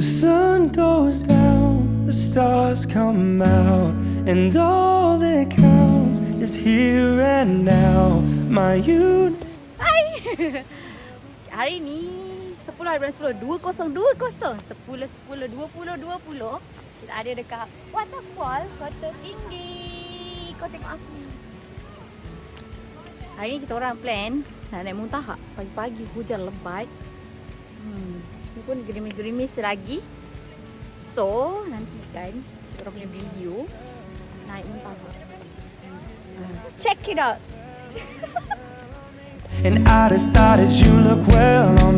The sun goes down, the stars come out, and all that counts is here and now. My Hai. Hari ni 10 hari bulan 10 2020 kita ada dekat waterfall Kota Tinggi. Kau tengok aku. Hari ni kita orang plan nak naik Muntaha. Pagi-pagi hujan lebat. Ni pun gerimis-gerimis lagi. So, nanti kan kita orang punya video naik Muntaha. Check it out. And I decided you look well on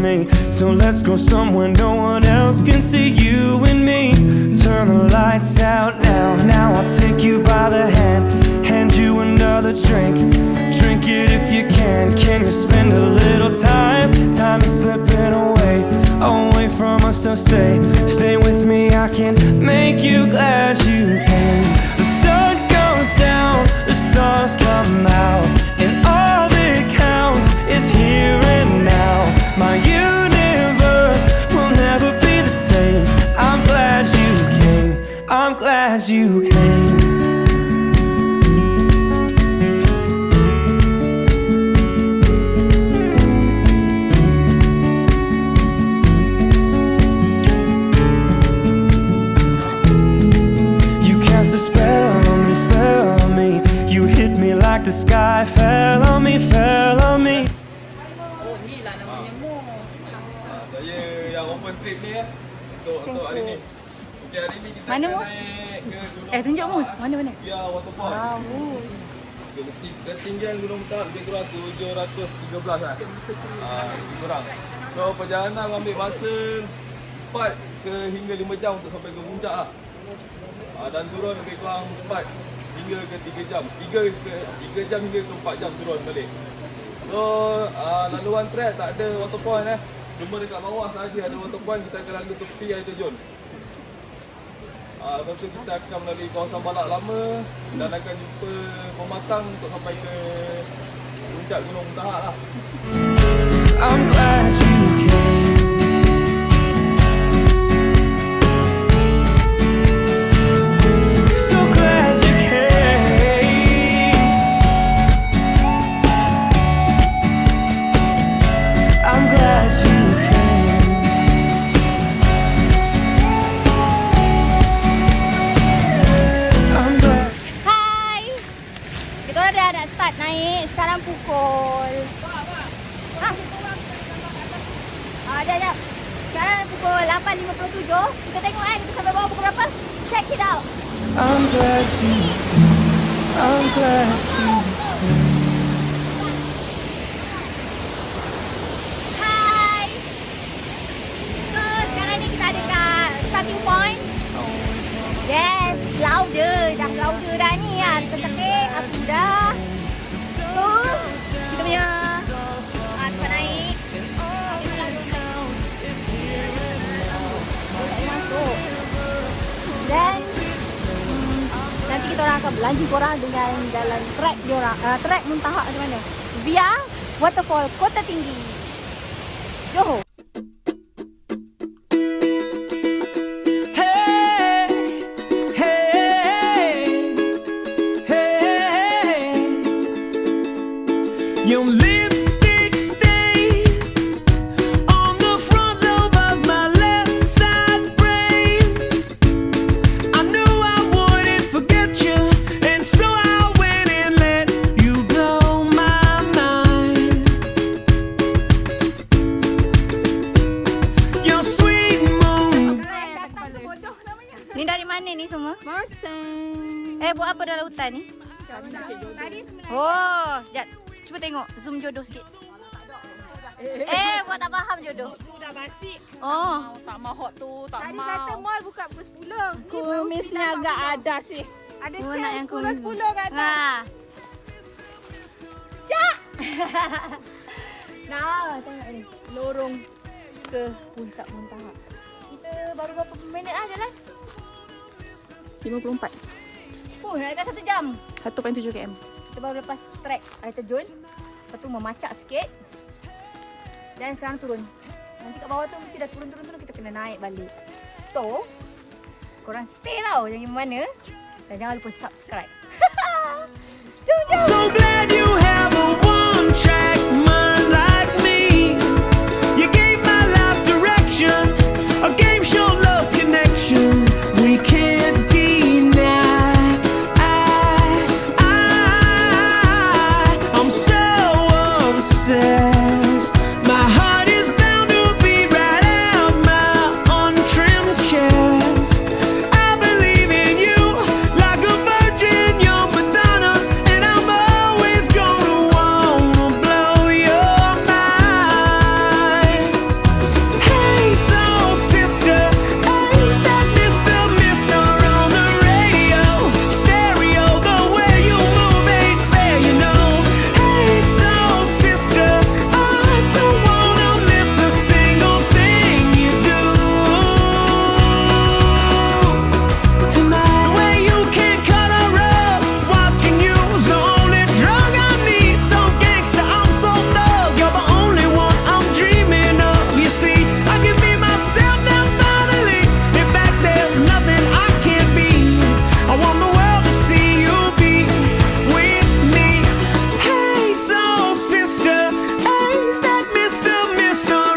me. So let's go somewhere no one else can see you and me. Turn the lights out now I'll take you by the hand you another drink. Drink it if you can you spend a little time? Time is slipping away from us, so stay with me. I can make you glad you came. The sun goes down, the stars come out, and all that counts is here and now. My universe will never be the same. I'm glad you came, I'm glad you came. You cast a spell on me. You hit me like the sky fell on me. Oh ni lah namanya Mo. Saya yang open trip ni untuk hari ni. Okey, hari ni kita Mana, akan Mus? naik ke gunung. Tunjuk Mus. Mana? Ya, waterfall. Mus. Ketinggian Gunung Muntaha lebih kurang 713 lah. Lebih kurang. So perjalanan ambil masa 4 hingga 5 jam untuk sampai ke puncak lah. Dan turun lebih kurang 4 hingga ke 3 jam. 3 jam hingga ke 4 jam turun balik. So laluan trek tak ada waterpoint Cuma dekat bawah sahaja ada waterpoint, kita akan lalu tepi air terjun. Lepas tu kita akan melalui kawasan balak lama dan akan jumpa pematang untuk sampai ke puncak Gunung Muntaha lah. I'm glad you came. So glad you came. I'm glad you came. I'm glad. Hai. Kita orang dah nak start naik. Sekarang pukul Jap. Sekarang pukul 8.57. Kita tengok kita sampai bawah pukul berapa? Check it out. I'm glad you Hai. So, sekarang ni kita ada kat starting point. Yes, louder. Dah louder dah ni ya. Tekek aku dah. So, kita punya tempat naik. Masuk. Dan nanti kita orang akan belanja korang dengan jalan trek diorang, trek Muntaha macam mana? Via waterfall Kota Tinggi. Johor. Hey, your lipstick stains on the front lobe of my left side brains. I knew I wouldn't forget you, and so I went and let you blow my mind. Your sweet moon. Ni dari mana ni semua? Marsan. Buat apa dalam hutan ni? Oh, sekejap. Cuba tengok, zoom jodoh sikit. Buat tak faham jodoh. Dah basi. Oh, Tak mau hot tu, tak Tadi mau. kata mall buka pukul 10. Kumisnya agak ada sih. Ada semua nak yang sale kumis. pukul 10 kata. Cak! Nah, tengok ni. Lorong ke puncak Muntaha. Kita baru berapa minit jalan? 54. Dah dekat 1 jam. 1.7 km. Kita baru lepas trek air terjun. Lepas tu memacak sikit. Dan sekarang turun. Nanti kat bawah tu mesti dah turun-turun kita kena naik balik. So, korang stay tau, jangan mana. Dan jangan lupa subscribe. Jom. So glad you have a one-track mind like me. You gave my life direction, a game show love connection. We can't deny. I'm so obsessed. My heart is bound to be right out my untrimmed chest. I believe in you like a virgin, young Madonna, and I'm always gonna wanna blow your mind. Hey, soul sister, ain't that Mr. on the radio? Stereo, the way you move ain't fair, you know. Hey, soul sister, I don't wanna miss a single thing you do. Tonight, the way you can't color up, watching you's the only drug I need. So gangsta, I'm so thug, you're the only one I'm dreaming of. You see, I can be myself now finally. In fact, there's nothing I can't be. I want the world to see you be with me. Hey, soul sister, ain't that Mr.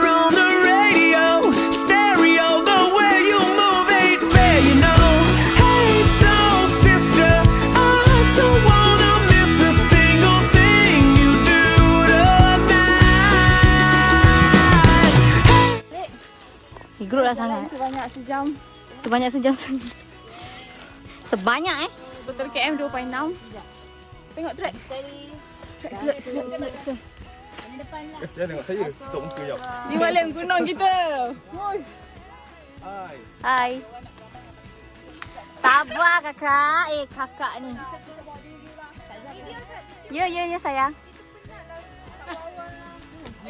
on the radio? Stereo, the way you move ain't fair, you know. Hey, soul sister, I don't wanna miss a single thing you do tonight. Sigrut lah sangat. Sebanyak sejam. Sebanyak sejam. Sebanyak Total KM 2.6. Tengok track. Track. Jangan tengok saya, tutup muka jap. Di Malem Gunung kita. Mus. Hai. Hai. Sabar kakak. Kakak ni. Ya sayang.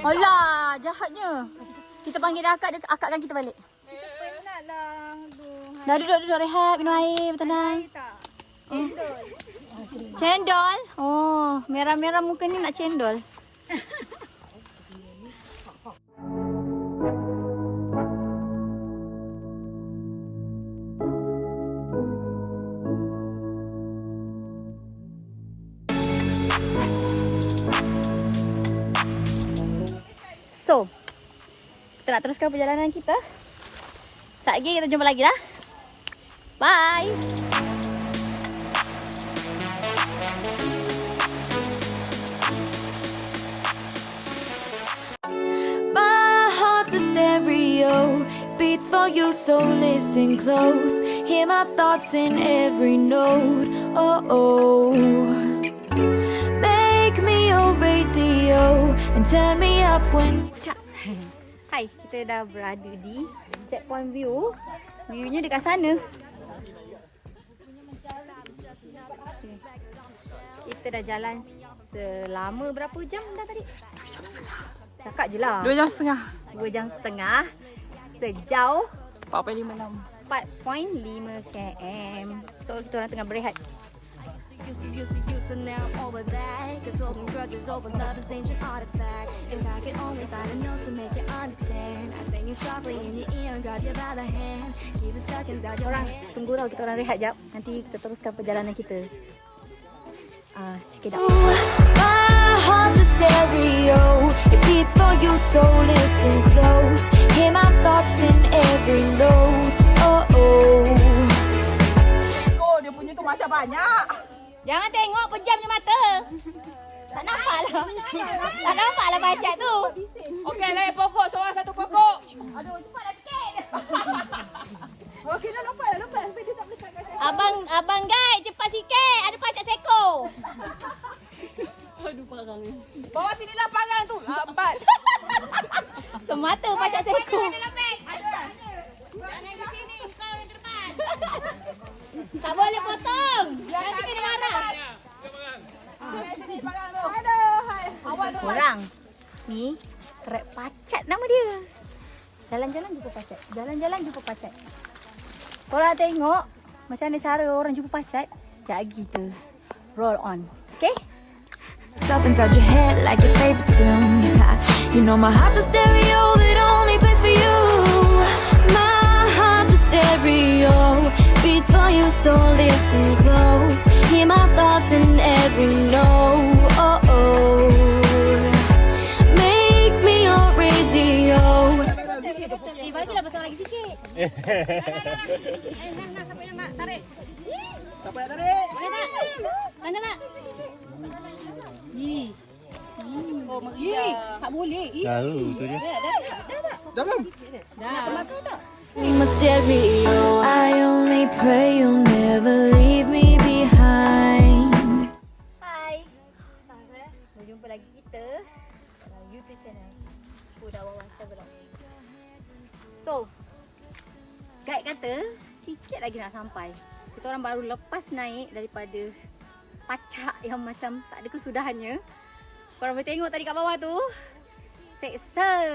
Alah, jahatnya. Kita panggil dah akak, dia akakkan kita balik. Penat lah. Dah duduk rehat, minum air, bertenang. Cendol. Oh, merah-merah muka ni nak cendol. So, kita nak teruskan perjalanan kita. Sekejap lagi kita jumpa lagi dah. Bye. My heart's a stereo, beats for you, so listen close. Hear my thoughts in every note. Oh. Make me your radio and turn me up when. Hai, kita dah berada di checkpoint view. View-nya dekat sana. Kita dah jalan selama berapa jam dah tadi? 2 jam setengah. Cakap je lah. 2 jam setengah. 2 jam setengah. Sejauh 4.56. 4.5 km. So, kita orang tengah berehat. used to now I'm over that. Cause holding grudges over love is ancient artifacts. If I could only find a note to make you understand, I sing you softly in your ear and grab you by the hand. Keep it stuck inside your Orang head. tunggu tau, kita orang rehat jap. Nanti kita teruskan perjalanan kita. Check it out. My heart's a stereo, it beats for you, so listen close. Hear my thoughts in every note. Oh. Oh, dia punya tu macam banyak. Jangan tengok, pejam je mata. Tak nampak lah. Tak nampak lah baca tu. Okey, naik pokok, seorang satu pokok. Aduh, cepatlah sikit. Okey, dah lompat. Sampai dia tak boleh kat saya. Abang guide, cepat sikit. Ada pacak seko. Bawa sini lah pangan tu. Lambat. Semata pacak seko. Tak boleh potong. Nanti kena marah. Korang ni kerap pacat nama dia. Jalan-jalan jumpa pacat. Jalan-jalan jumpa pacat. Korang tengok macam mana cara orang jumpa pacat. Sekejap lagi kita roll on. Okay? Stuff inside your head like your favorite tune. You know my heart's a stereo that only plays So listen close, hear my thoughts in every note. Make me your radio. Bagilah besar lagi sikit. Siapa yang nak tarik? Siapa nak tarik? Boleh tak? Mana nak? Oh, Maria. Tak boleh. Tahu tu dia. Dah belum? Dah. My stereo, I only pray you'll never leave me behind. Hai. Berjumpa lagi kita dalam YouTube channel Budak Wawan Travel. So, guide kata sikit lagi nak sampai. Kita orang baru lepas naik daripada pacak yang macam tak ada kesudahannya. Korang boleh tengok tadi kat bawah tu. Seksa.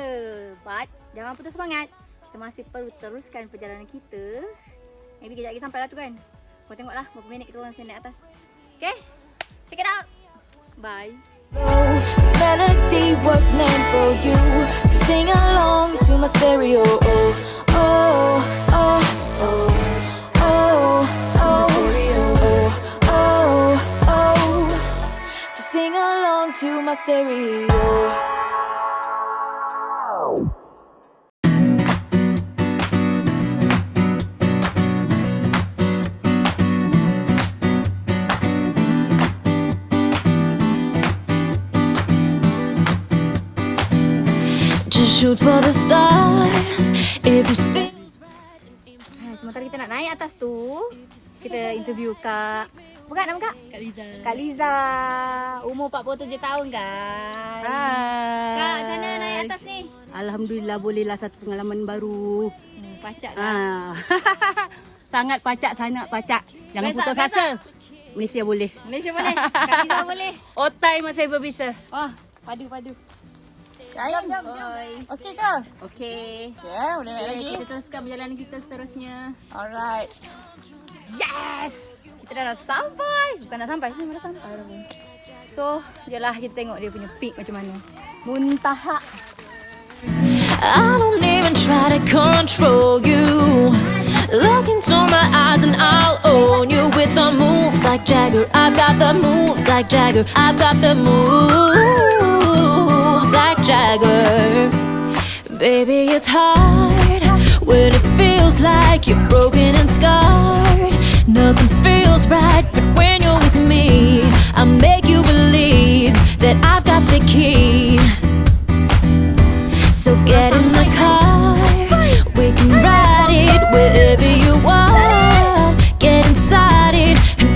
But jangan putus semangat. Kita masih perlu teruskan perjalanan kita. Maybe kejap lagi sampai lah tu kan. Kau tengoklah berapa minit kita orang naik atas. Okay? Check it out. Bye. This melody was meant for you, so sing along to my stereo. Oh, oh, oh, oh, oh, oh, oh. So sing along to my stereo. Just shoot for the stars if it feels right. Sementara kita nak naik atas tu, kita interview Kak. Apa Kak nama Kak? Kak Liza. Kak Liza. Umur 47 tahun kan? Hai. Kak, macam mana naik atas ni? Alhamdulillah bolehlah satu pengalaman baru. Pacak Kak. Sangat pacak, sangat pacak. Jangan Biasa, putus biasa. asa. Malaysia boleh. Malaysia boleh? Kak Liza boleh? Otai masih berbisa. Wah, padu-padu. Jom. Oi. Okey ke? Okey. Ya, boleh naik lagi. Kita teruskan perjalanan kita seterusnya. Alright. Yes! Kita dah sampai. Bukan dah sampai, ni dah sampai dah pun. So, jelah kita tengok dia punya peak macam mana. Muntaha. I don't even try to control you. Look into my eyes and I'll own you with the moves like Jagger. I've got the moves like Jagger. I've got the moves like Jagger. Baby, it's hard when it feels like you're broken and scarred. Nothing feels right, but when you're with me, I make you believe that I've got the key. So get in the car.